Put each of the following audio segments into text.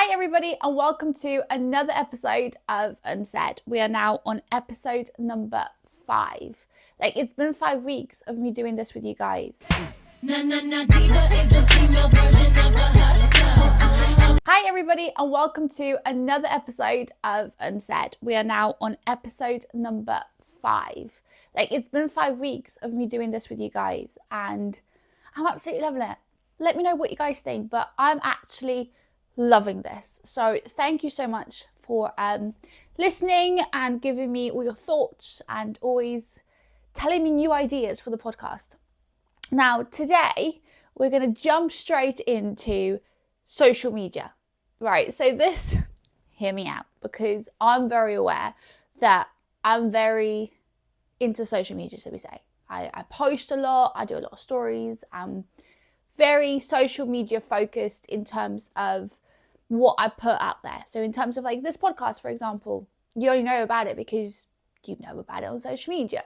Hi everybody and welcome to another episode of Unsaid. We are now on episode number 5. It's been 5 weeks of me doing this with you guys. Diva is a female version of a hustler. Hi everybody and welcome to another episode of Unsaid. We are now on episode number 5. It's been 5 weeks of me doing this with you guys and I'm absolutely loving it. Let me know what you guys think, but I'm actually loving this. So thank you so much for listening and giving me all your thoughts and always telling me new ideas for the podcast. Now, today we're going to jump straight into social media. Right, so this, hear me out, because I'm very aware that I'm very into social media, so we say. I post a lot, I do a lot of stories, I'm very social media focused in terms of what I put out there. So in terms of this podcast, for example, you only know about it because you know about it on social media.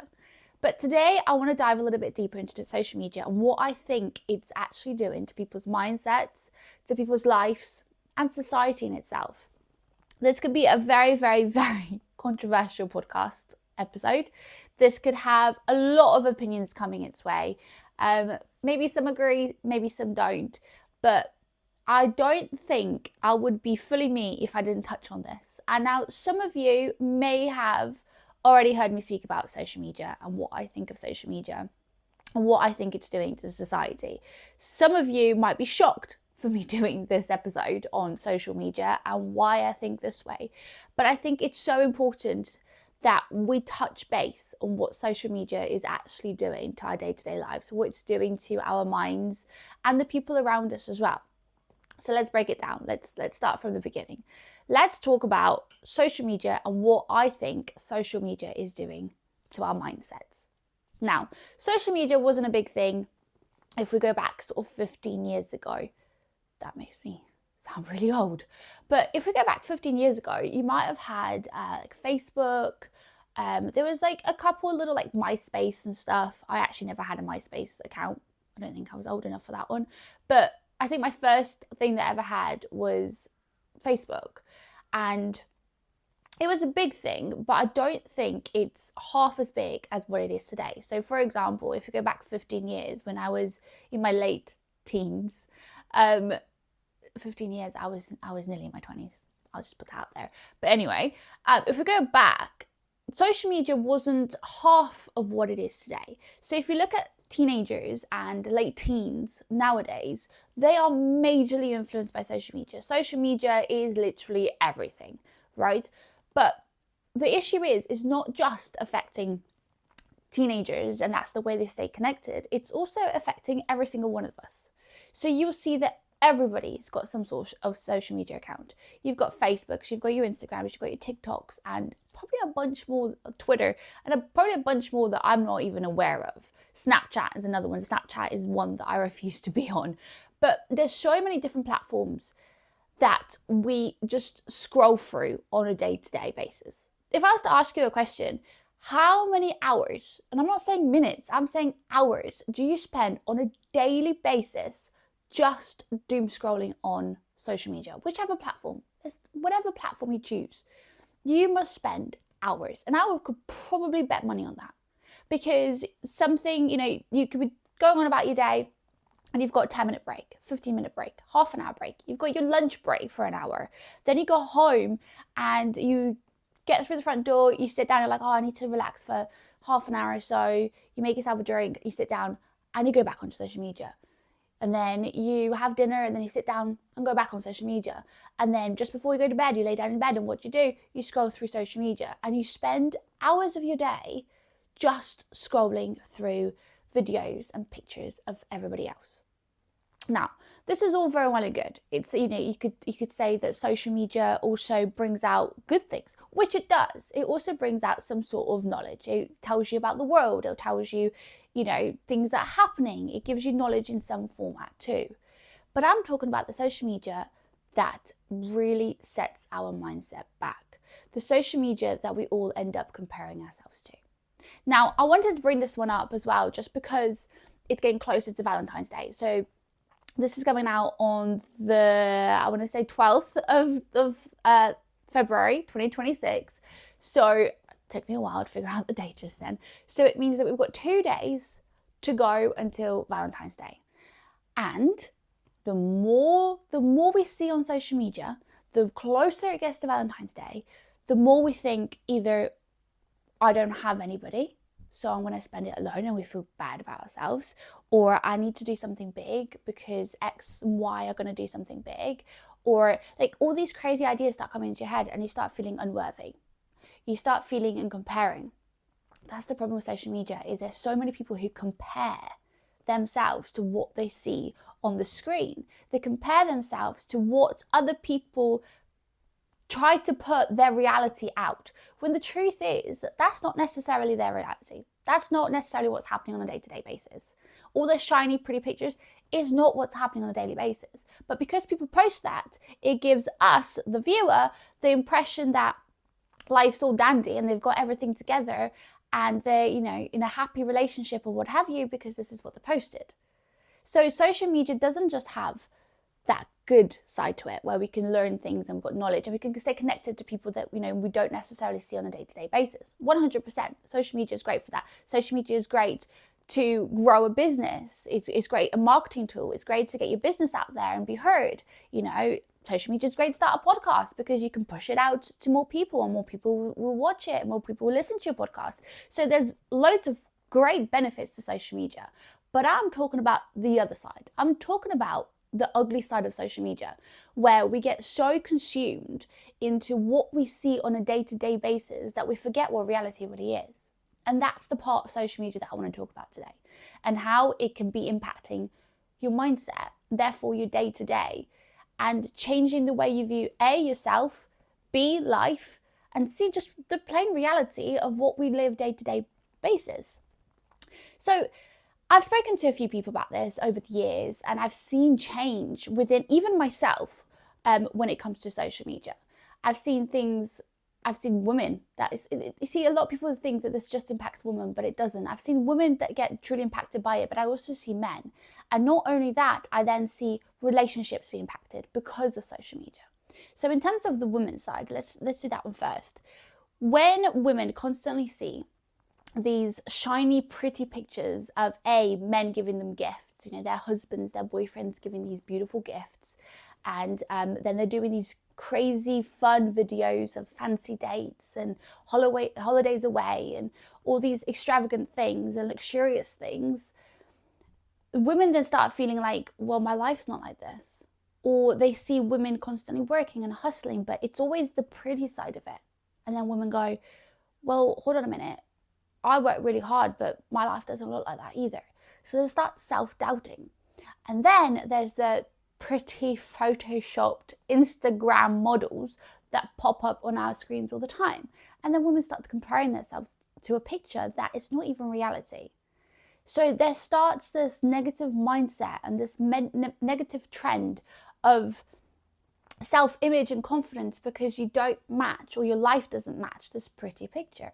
But today I want to dive a little bit deeper into social media and what I think it's actually doing to people's mindsets, to people's lives, and society in itself. This could be a very, very, very controversial podcast episode. This could have a lot of opinions coming its way. Maybe some agree, maybe some don't. But I don't think I would be fully me if I didn't touch on this. And now some of you may have already heard me speak about social media and what I think of social media and what I think it's doing to society. Some of you might be shocked for me doing this episode on social media and why I think this way. But I think it's so important that we touch base on what social media is actually doing to our day-to-day lives, what it's doing to our minds and the people around us as well. So let's break it down. Let's start from the beginning. Let's talk about social media and what I think social media is doing to our mindsets. Now, social media wasn't a big thing if we go back sort of 15 years ago. That makes me sound really old. But if we go back 15 years ago, you might have had Facebook. There was a couple little MySpace and stuff. I actually never had a MySpace account. I don't think I was old enough for that one. But I think my first thing that I ever had was Facebook. And it was a big thing, but I don't think it's half as big as what it is today. So for example, if you go back 15 years when I was in my late teens, 15 years, I was nearly in my 20s. I'll just put that out there. But anyway, if we go back, social media wasn't half of what it is today. So if you look at teenagers and late teens nowadays, they are majorly influenced by social media. Social media is literally everything, right? But the issue is not just affecting teenagers and that's the way they stay connected. It's also affecting every single one of us. So you'll see that everybody's got some sort of social media account. You've got Facebook, you've got your Instagram, you've got your TikToks, and probably a bunch more, Twitter, and probably a bunch more that I'm not even aware of. Snapchat is another one. Snapchat is one that I refuse to be on. But there's so many different platforms that we just scroll through on a day-to-day basis. If I was to ask you a question, how many hours, and I'm not saying minutes, I'm saying hours, do you spend on a daily basis just doom scrolling on social media? Whichever platform, whatever platform you choose, you must spend hours. And I could probably bet money on that. Because something, you could be going on about your day and you've got a 10-minute break, 15-minute break, half an hour break. You've got your lunch break for an hour. Then you go home and you get through the front door, you sit down, you're like, oh, I need to relax for half an hour or so. You make yourself a drink, you sit down and you go back onto social media. And then you have dinner and then you sit down and go back on social media. And then just before you go to bed, you lay down in bed and what do? You scroll through social media and you spend hours of your day just scrolling through videos and pictures of everybody else. Now, this is all very well and good. It's, you could say that social media also brings out good things, which it does. It also brings out some sort of knowledge. It tells you about the world. It tells you, things that are happening. It gives you knowledge in some format too. But I'm talking about the social media that really sets our mindset back. The social media that we all end up comparing ourselves to. Now, I wanted to bring this one up as well, just because it's getting closer to Valentine's Day. So This is going out on the, I want to say 12th of February 2026. So it took me a while to figure out the date just then. So it means that we've got 2 days to go until Valentine's Day. And the more we see on social media, the closer it gets to Valentine's Day, the more we think either I don't have anybody, so I'm going to spend it alone and we feel bad about ourselves, or I need to do something big because X and Y are going to do something big, or like all these crazy ideas start coming into your head and you start feeling unworthy. You start feeling and comparing. That's the problem with social media, is there's so many people who compare themselves to what they see on the screen. They compare themselves to what other people try to put their reality out, when the truth is that that's not necessarily their reality. That's not necessarily what's happening on a day-to-day basis. All the shiny, pretty pictures is not what's happening on a daily basis. But because people post that, it gives us, the viewer, the impression that life's all dandy and they've got everything together and they're, you know, in a happy relationship or what have you, because this is what they posted. So social media doesn't just have that good side to it where we can learn things and we've got knowledge and we can stay connected to people that, you know, we don't necessarily see on a day-to-day basis. 100%. Social media is great for that. Social media is great to grow a business. It's great, a marketing tool. It's great to get your business out there and be heard. You know, social media is great to start a podcast because you can push it out to more people and more people will watch it, more people will listen to your podcast. So there's loads of great benefits to social media. But I'm talking about the other side. I'm talking about the ugly side of social media, where we get so consumed into what we see on a day-to-day basis that we forget what reality really is. And that's the part of social media that I want to talk about today, and how it can be impacting your mindset, therefore your day-to-day, and changing the way you view A, yourself, B, life, and C, just the plain reality of what we live day-to-day basis. So I've spoken to a few people about this over the years, and I've seen change within even myself when it comes to social media. I've seen women you see, a lot of people think that this just impacts women, but it doesn't. I've seen women that get truly impacted by it, but I also see men. And not only that, I then see relationships be impacted because of social media. So in terms of the women's side, let's do that one first. When women constantly see these shiny, pretty pictures of men giving them gifts, you know, their husbands, their boyfriends giving these beautiful gifts, and then they're doing these crazy fun videos of fancy dates and holidays away and all these extravagant things and luxurious things. Women then start feeling like, well, my life's not like this. Or they see women constantly working and hustling, but it's always the pretty side of it. And then women go, well, hold on a minute. I work really hard, but my life doesn't look like that either. So they start self-doubting. And then there's the pretty photoshopped Instagram models that pop up on our screens all the time. And then women start comparing themselves to a picture that is not even reality. So there starts this negative mindset and this negative trend of self-image and confidence because you don't match, or your life doesn't match this pretty picture.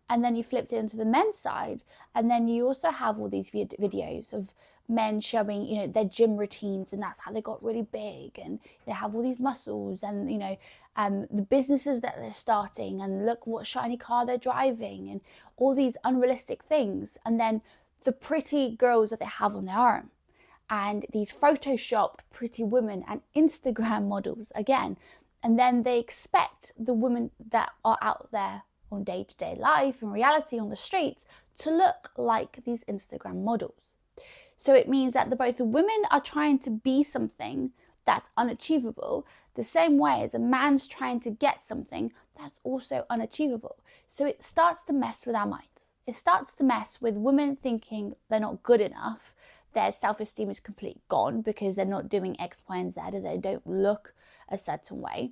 And then you flipped it into the men's side, and then you also have all these videos of men showing, you know, their gym routines, and that's how they got really big, and they have all these muscles, and you know, the businesses that they're starting, and look what shiny car they're driving, and all these unrealistic things. And then the pretty girls that they have on their arm, and these photoshopped pretty women and Instagram models again. And then they expect the women that are out there on day-to-day life and reality on the streets to look like these Instagram models. So it means that both the women are trying to be something that's unachievable, the same way as a man's trying to get something that's also unachievable. So it starts to mess with our minds. It starts to mess with women thinking they're not good enough, their self-esteem is completely gone because they're not doing X, Y, and Z, and they don't look a certain way.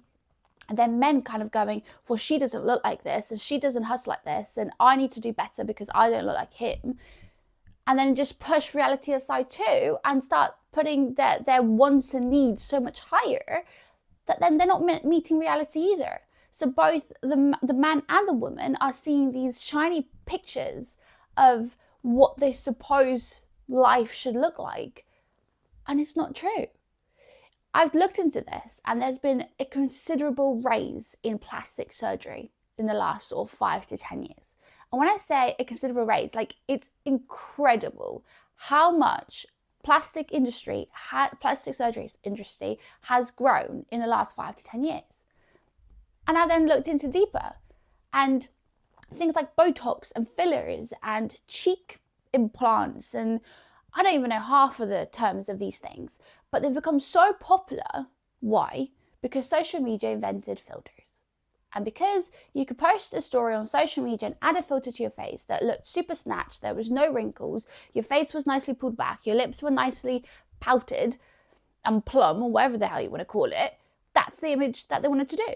And then men kind of going, well, she doesn't look like this, and she doesn't hustle like this, and I need to do better because I don't look like him. And then just push reality aside too, and start putting their wants and needs so much higher that then they're not meeting reality either. So both the man and the woman are seeing these shiny pictures of what they suppose life should look like, And it's not true. I've looked into this, and there's been a considerable rise in plastic surgery in the last sort of 5 to 10 years. And when I say a considerable rise, like, it's incredible how much plastic surgery industry has grown in the last 5 to 10 years. And I then looked into deeper, and things like Botox and fillers and cheek implants, and I don't even know half of the terms of these things, but they've become so popular. Why? Because social media invented filters. And because you could post a story on social media and add a filter to your face that looked super snatched, there was no wrinkles, your face was nicely pulled back, your lips were nicely pouted and plumb, or whatever the hell you want to call it, that's the image that they wanted to do.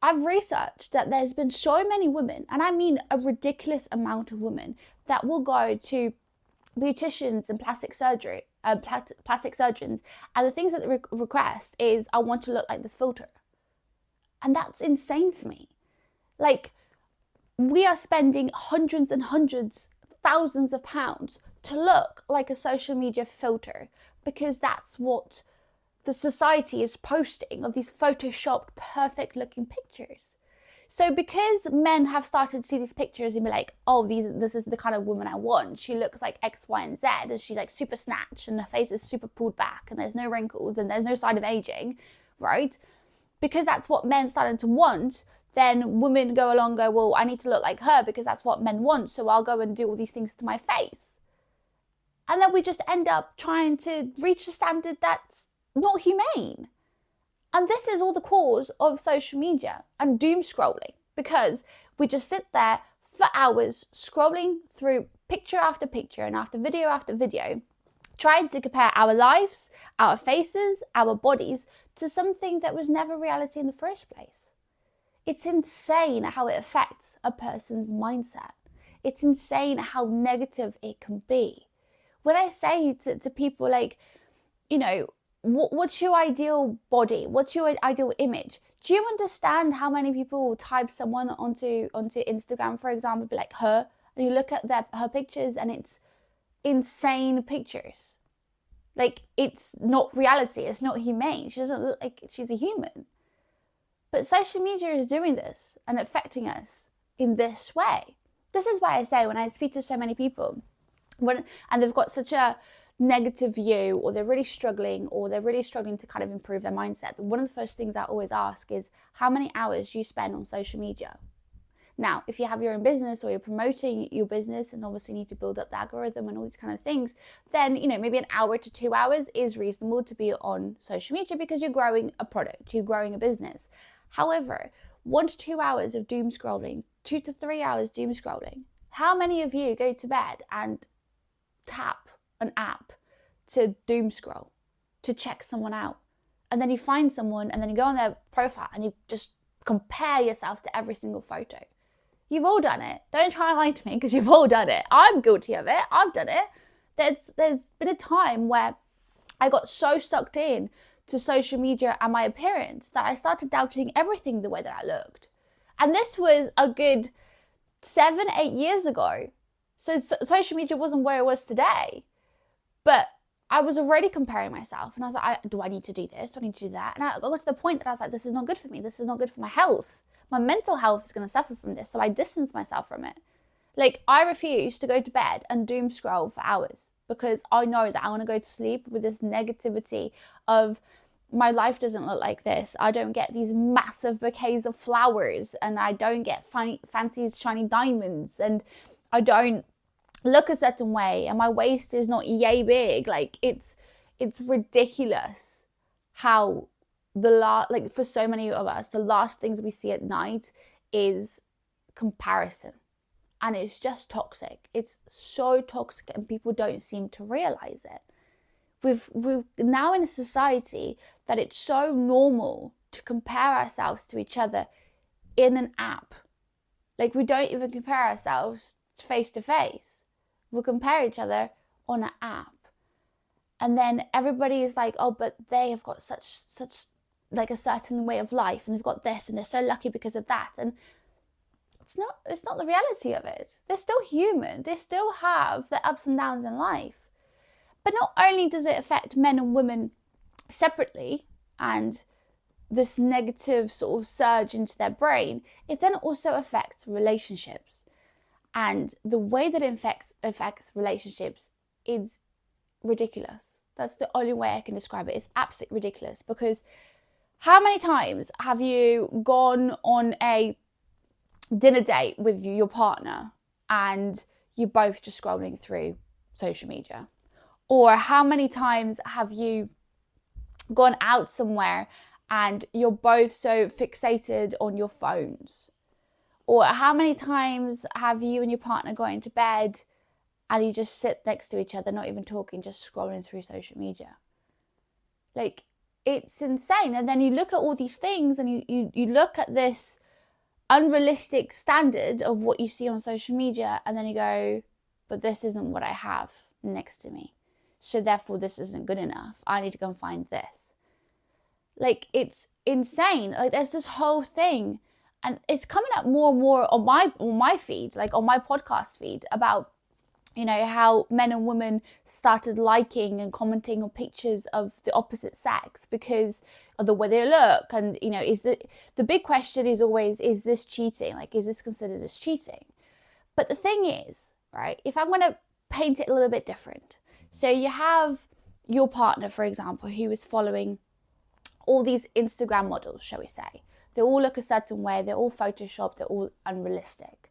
I've researched that there's been so many women, and I mean a ridiculous amount of women, that will go to beauticians and plastic surgeons, and the things that they request is, I want to look like this filter. And that's insane to me. Like, we are spending hundreds and hundreds, thousands of pounds to look like a social media filter, because that's what the society is posting, of these photoshopped, perfect looking pictures. So because men have started to see these pictures and be like, oh, this is the kind of woman I want. She looks like X, Y, and Z, and she's like super snatched, and her face is super pulled back, and there's no wrinkles, and there's no sign of aging, right? Because that's what men started to want, then women go along and go, well, I need to look like her because that's what men want, so I'll go and do all these things to my face. And then we just end up trying to reach a standard that's not humane. And this is all the cause of social media and doom scrolling, because we just sit there for hours scrolling through picture after picture and after video, trying to compare our lives, our faces, our bodies to something that was never reality in the first place. It's insane how it affects a person's mindset. It's insane how negative it can be. When I say to people, like, you know, what's your ideal body? What's your ideal image? Do you understand how many people will type someone onto Instagram, for example, be like her, and you look at her pictures and it's insane pictures. Like, it's not reality. It's not humane. She doesn't look like she's a human. But social media is doing this and affecting us in this way. This is why I say, when I speak to so many people, and they've got such a negative view, or they're really struggling to kind of improve their mindset, one of the first things I always ask is, how many hours do you spend on social media? Now, if you have your own business, or you're promoting your business and obviously need to build up the algorithm and all these kind of things, then, you know, maybe an hour to 2 hours is reasonable to be on social media, because you're growing a product, you're growing a business. However, 1 to 2 hours of doom scrolling, 2 to 3 hours doom scrolling. How many of you go to bed and tap an app to doom scroll, to check someone out? And then you find someone, and then you go on their profile and you just compare yourself to every single photo. You've all done it. Don't try and lie to me, because you've all done it. I'm guilty of it. I've done it. There's been a time where I got so sucked in to social media and my appearance that I started doubting everything, the way that I looked. And this was a good 7-8 years ago. So social media wasn't where it was today. But I was already comparing myself, and I was like, do I need to do this? Do I need to do that? And I got to the point that I was like, this is not good for me. This is not good for my health. My mental health is going to suffer from this. So I distanced myself from it. Like, I refuse to go to bed and doom scroll for hours, because I know that I want to go to sleep with this negativity of, my life doesn't look like this. I don't get these massive bouquets of flowers, and I don't get fancy shiny diamonds, and I don't look a certain way, and my waist is not yay big. Like, it's ridiculous how for so many of us, the last things we see at night is comparison, and it's just toxic. It's so toxic, and people don't seem to realize it. We've now in a society that it's so normal to compare ourselves to each other in an app. Like, we don't even compare ourselves face to face. We'll compare each other on an app. And then everybody is like, oh, but they have got such like a certain way of life, and they've got this, and they're so lucky because of that. And it's not the reality of it. They're still human. They still have their ups and downs in life. But not only does it affect men and women separately and this negative sort of surge into their brain, it then also affects relationships. And the way that it affects relationships is ridiculous. That's the only way I can describe it. It's absolutely ridiculous, because how many times have you gone on a dinner date with your partner and you're both just scrolling through social media? Or how many times have you gone out somewhere and you're both so fixated on your phones? Or how many times have you and your partner gone into bed and you just sit next to each other, not even talking, just scrolling through social media? Like, it's insane. And then you look at all these things and you look at this unrealistic standard of what you see on social media, and then you go, but this isn't what I have next to me, so therefore this isn't good enough. I need to go and find this. Like, it's insane. Like, there's this whole thing, and it's coming up more and more on my feed, like on my podcast feed, about, you know, how men and women started liking and commenting on pictures of the opposite sex because of the way they look. And, you know, the big question is always, is this cheating? Like, is this considered as cheating? But the thing is, right, if I'm going to paint it a little bit different. So you have your partner, for example, who is following all these Instagram models, shall we say. They all look a certain way. They're all photoshopped. They're all unrealistic.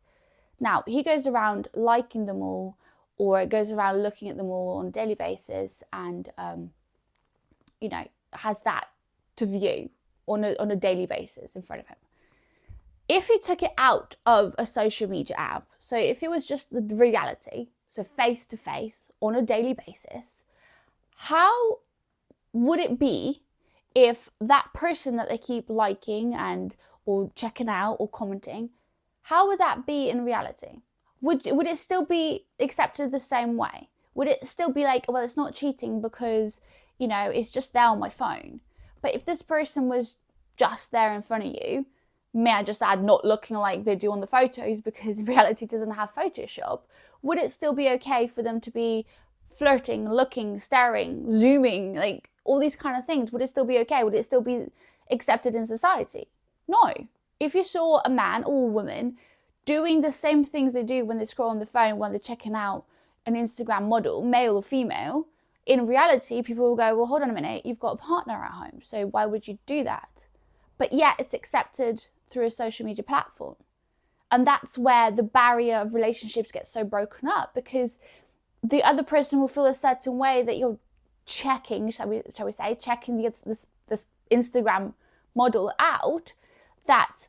Now, he goes around liking them all, or goes around looking at them all on a daily basis, and, you know, has that to view on a daily basis in front of him. If he took it out of a social media app, so if it was just the reality, so face to face on a daily basis, how would it be if that person that they keep liking and or checking out or commenting, how would that be in reality? Would it still be accepted the same way? Would it still be like, well, it's not cheating because, you know, it's just there on my phone? But if this person was just there in front of you, may I just add, not looking like they do on the photos, because reality doesn't have Photoshop, would it still be okay for them to be flirting, looking, staring, zooming, like all these kind of things? Would it still be okay? Would it still be accepted in society? No. If you saw a man or a woman doing the same things they do when they scroll on the phone, when they're checking out an Instagram model, male or female, in reality, people will go, well, hold on a minute, you've got a partner at home, so why would you do that? But yet it's accepted through a social media platform. And that's where the barrier of relationships gets so broken up, because the other person will feel a certain way that you're checking, shall we say, checking this Instagram model out, that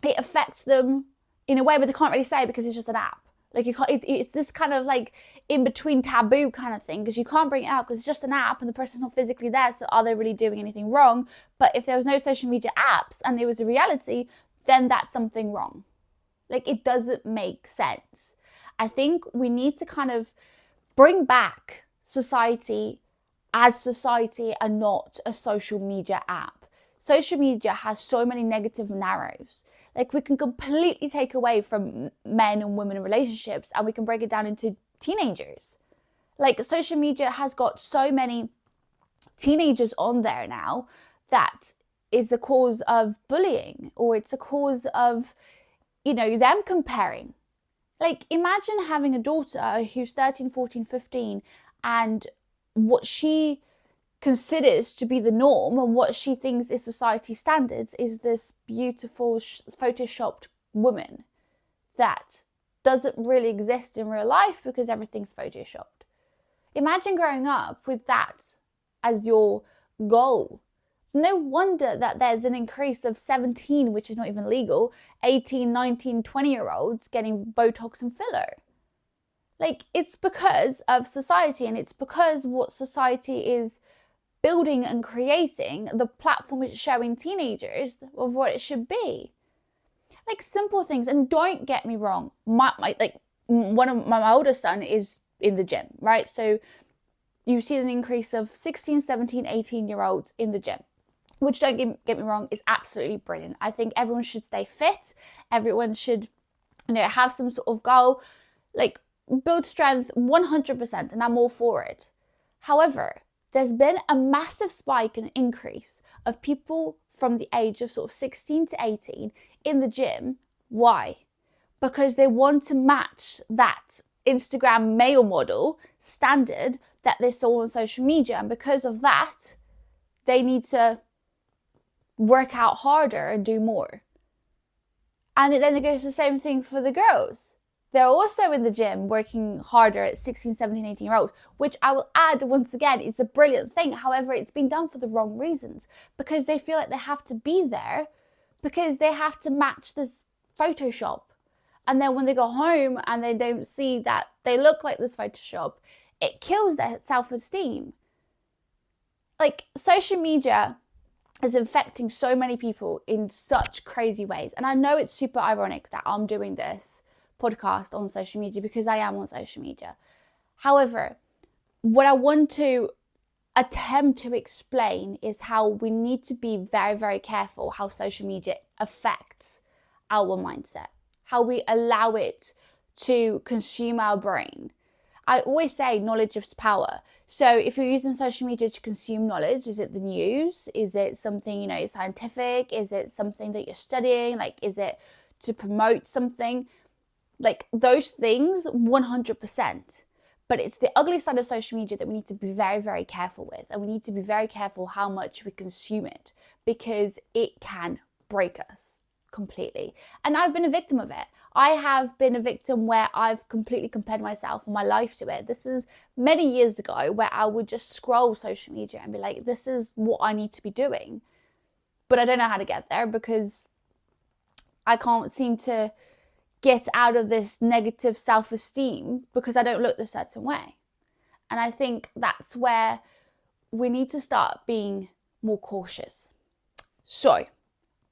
it affects them in a way, but they can't really say because it's just an app. Like, you can't, it's this kind of like in between taboo kind of thing, because you can't bring it up because it's just an app and the person's not physically there. So are they really doing anything wrong? But if there was no social media apps and it was a reality, then that's something wrong. Like, it doesn't make sense. I think we need to kind of bring back society as society and not a social media app. Social media has so many negative narratives. Like, we can completely take away from men and women relationships and we can break it down into teenagers. Like, social media has got so many teenagers on there now that is a cause of bullying, or it's a cause of, you know, them comparing. Like, imagine having a daughter who's 13, 14, 15, and what she considers to be the norm and what she thinks is society standards is this beautiful photoshopped woman that doesn't really exist in real life because everything's photoshopped. Imagine growing up with that as your goal. No wonder that there's an increase of 17, which is not even legal, 18, 19, 20-year-olds getting Botox and filler. Like, it's because of society, and it's because what society is building and creating, the platform is showing teenagers of what it should be. Like, simple things. And don't get me wrong, my oldest son is in the gym, right? So you see an increase of 16, 17, 18-year-olds in the gym, which, don't get me wrong, is absolutely brilliant. I think everyone should stay fit. Everyone should, you know, have some sort of goal, like build strength 100%, and I'm all for it. However, there's been a massive spike and increase of people from the age of sort of 16 to 18 in the gym. Why? Because they want to match that Instagram male model standard that they saw on social media. And because of that, they need to work out harder and do more. And then it goes the same thing for the girls. They're also in the gym working harder at 16, 17, 18-year-olds, which I will add once again, it's a brilliant thing. However, it's been done for the wrong reasons because they feel like they have to be there because they have to match this Photoshop. And then when they go home and they don't see that they look like this Photoshop, it kills their self-esteem. Like, social media is infecting so many people in such crazy ways. And I know it's super ironic that I'm doing this podcast on social media because I am on social media. However, what I want to attempt to explain is how we need to be very, very careful how social media affects our mindset, how we allow it to consume our brain. I always say knowledge is power. So if you're using social media to consume knowledge, is it the news? Is it something, scientific? Is it something that you're studying? Like, is it to promote something? Like, those things, 100%. But it's the ugly side of social media that we need to be very, very careful with. And we need to be very careful how much we consume it because it can break us completely. And I've been a victim of it. I have been a victim where I've completely compared myself and my life to it. This is many years ago where I would just scroll social media and be like, this is what I need to be doing. But I don't know how to get there because I can't seem to get out of this negative self-esteem because I don't look the certain way. And I think that's where we need to start being more cautious. So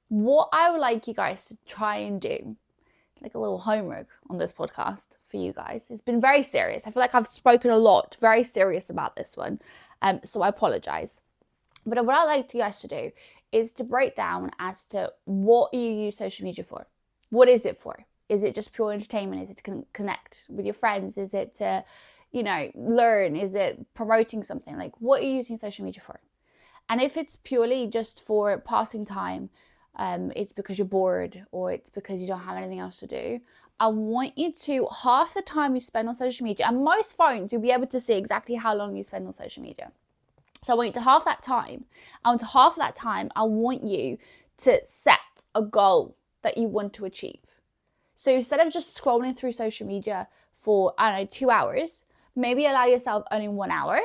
what I would like you guys to try and do, like a little homework on this podcast for you guys, it's been very serious. I feel like I've spoken a lot, very serious about this one. So I apologize. But what I'd like you guys to do is to break down as to what you use social media for. What is it for? Is it just pure entertainment? Is it to connect with your friends? Is it to, learn? Is it promoting something? Like, what are you using social media for? And if it's purely just for passing time, it's because you're bored or it's because you don't have anything else to do, I want you to, half the time you spend on social media, and most phones, you'll be able to see exactly how long you spend on social media. So I want you to half that time, I want you to set a goal that you want to achieve. So instead of just scrolling through social media for, 2 hours, maybe allow yourself only 1 hour.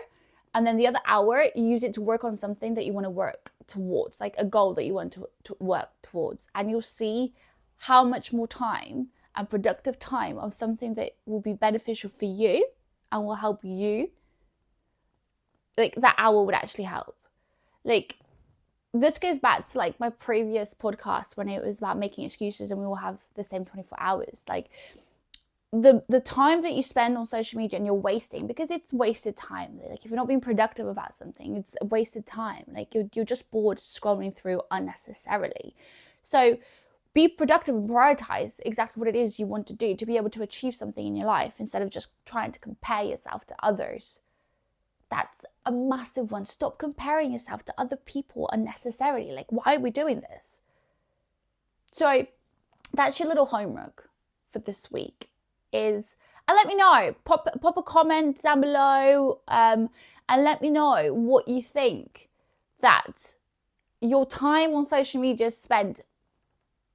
And then the other hour, use it to work on something that you want to work towards, like a goal that you want to work towards. And you'll see how much more time and productive time of something that will be beneficial for you and will help you. Like, that hour would actually help. Like, this goes back to like my previous podcast when it was about making excuses and we all have the same 24 hours. Like, the time that you spend on social media and you're wasting, because it's wasted time. Like, if you're not being productive about something, it's a wasted time. Like, you're just bored scrolling through unnecessarily. So be productive and prioritize exactly what it is you want to do to be able to achieve something in your life instead of just trying to compare yourself to others. That's a massive one. Stop comparing yourself to other people unnecessarily. Like, why are we doing this? So that's your little homework for this week. And let me know, pop a comment down below, and let me know what you think that your time on social media spent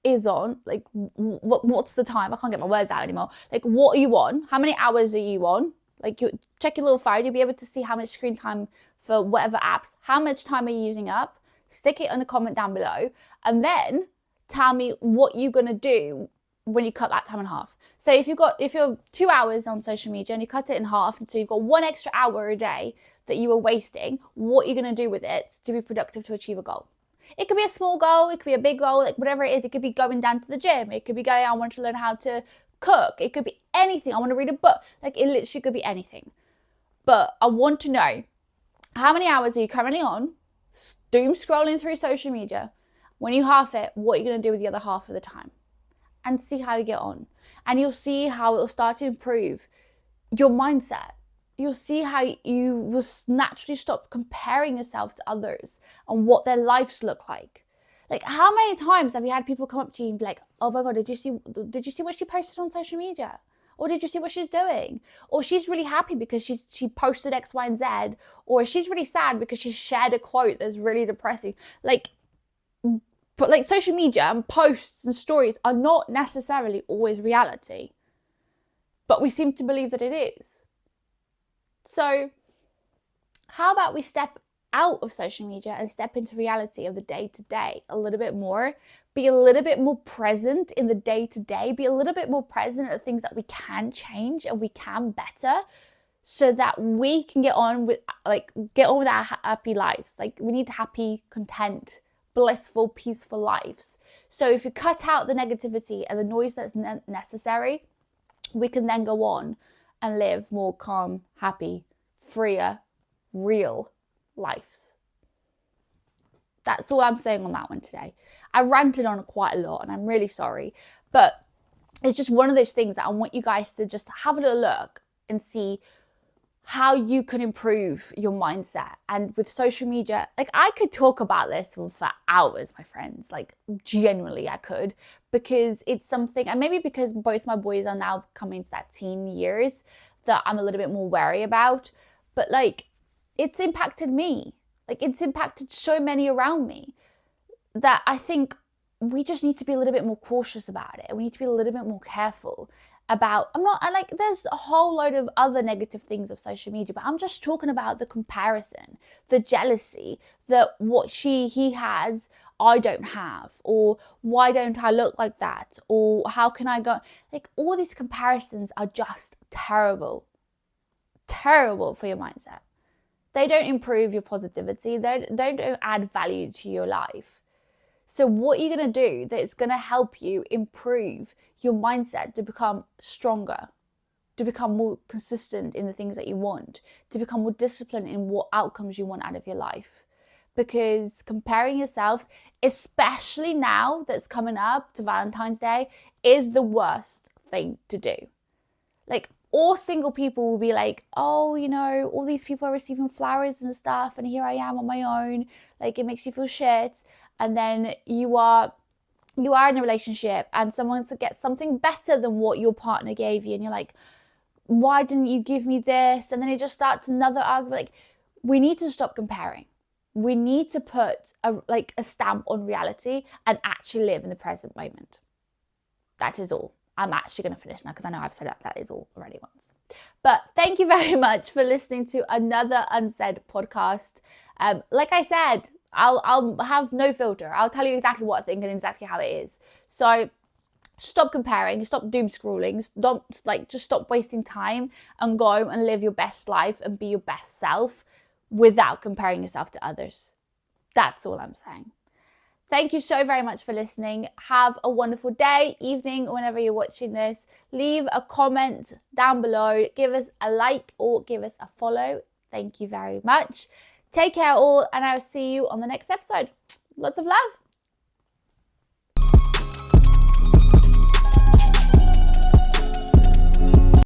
is on. Like, what's the time? I can't get my words out anymore. Like, what are you on? How many hours are you on? Like, you check your little phone, you'll be able to see how much screen time for whatever apps, how much time are you using up, stick it in a comment down below, and then tell me what you're going to do when you cut that time in half. So if you're 2 hours on social media and you cut it in half, and so you've got 1 extra hour a day that you were wasting, what you're going to do with it to be productive to achieve a goal. It could be a small goal, it could be a big goal, like whatever it is. It could be going down to the gym, it could be going, I want to learn how to cook, it could be anything, I want to read a book, like it literally could be anything. But I want to know, how many hours are you currently on doom scrolling through social media? When you half it, what are you going to do with the other half of the time? And see how you get on. And you'll see how it'll start to improve your mindset. you'll see how you will naturally stop comparing yourself to others and what their lives look like. Like, how many times have you had people come up to you and be like, oh my God, did you see what she posted on social media? Or did you see what she's doing? Or she's really happy because she posted X, Y, and Z. Or she's really sad because she shared a quote that's really depressing. Like, but like social media and posts and stories are not necessarily always reality. But we seem to believe that it is. So how about we step out of social media and step into reality of the day-to-day a little bit more, be a little bit more present in the day-to-day, be a little bit more present at things that we can change and we can better, so that we can get on with our happy lives. Like, we need happy, content, blissful, peaceful lives. So if you cut out the negativity and the noise that's necessary, we can then go on and live more calm, happy, freer, real lives. That's all I'm saying on that one today. I ranted on it quite a lot and I'm really sorry, but it's just one of those things that I want you guys to just have a little look and see how you can improve your mindset. And with social media, like, I could talk about this for hours, my friends, like genuinely I could, because it's something, and maybe because both my boys are now coming to that teen years, that I'm a little bit more wary about, but like, it's impacted me. Like, it's impacted so many around me that I think we just need to be a little bit more cautious about it. We need to be a little bit more careful about, there's a whole load of other negative things of social media, but I'm just talking about the comparison, the jealousy, that what he has, I don't have, or why don't I look like that, or how can I go, like, all these comparisons are just terrible for your mindset. They don't improve your positivity. They don't add value to your life. So what you're going to do that is going to help you improve your mindset to become stronger, to become more consistent in the things that you want, to become more disciplined in what outcomes you want out of your life. Because comparing yourselves, especially now that's coming up to Valentine's Day, is the worst thing to do. Like, all single people will be like, oh, you know, all these people are receiving flowers and stuff, and here I am on my own. Like, it makes you feel shit. And then you are in a relationship and someone gets something better than what your partner gave you, and you're like, why didn't you give me this? And then it just starts another argument. Like, we need to stop comparing. We need to put a stamp on reality and actually live in the present moment. That is all. I'm actually going to finish now because I know I've said that is all already once. But thank you very much for listening to another Unsaid podcast. Like I said, I'll have no filter. I'll tell you exactly what I think and exactly how it is. So stop comparing, stop doom scrolling, just stop wasting time and go and live your best life and be your best self without comparing yourself to others. That's all I'm saying. Thank you so very much for listening. Have a wonderful day, evening, whenever you're watching this. Leave a comment down below. Give us a like or give us a follow. Thank you very much. Take care all, and I'll see you on the next episode. Lots of love.